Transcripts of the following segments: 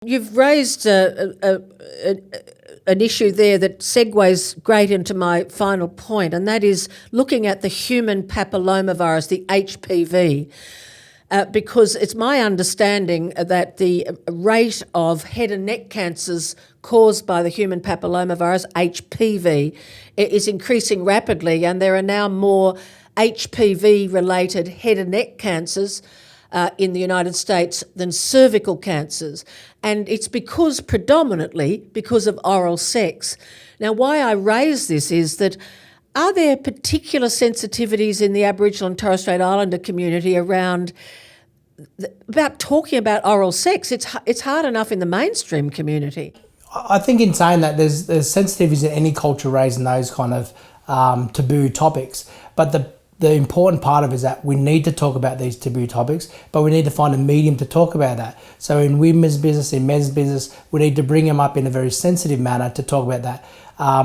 You've raised an issue there that segues great into my final point, and that is looking at the human papillomavirus, the HPV, because it's my understanding that the rate of head and neck cancers caused by the human papillomavirus, HPV, is increasing rapidly, and there are now more HPV-related head and neck cancers in the United States than cervical cancers. And it's predominantly because of oral sex. Now, why I raise this is that are there particular sensitivities in the Aboriginal and Torres Strait Islander community about talking about oral sex? It's hard enough in the mainstream community. I think in saying that there's sensitivities in any culture raising those kind of taboo topics, but the important part of it is that we need to talk about these taboo topics, but we need to find a medium to talk about that. So in women's business, in men's business, we need to bring them up in a very sensitive manner to talk about that.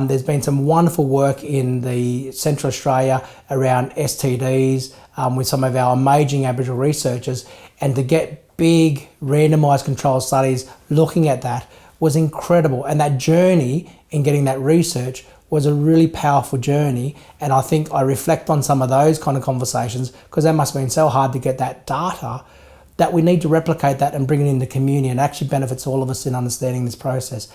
There's been some wonderful work in the Central Australia around STDs with some of our amazing Aboriginal researchers, and to get big randomised control studies looking at that was incredible. And that journey in getting that research was a really powerful journey, and I think I reflect on some of those kind of conversations because that must have been so hard to get that data, that we need to replicate that and bring it in the community, and actually benefits all of us in understanding this process.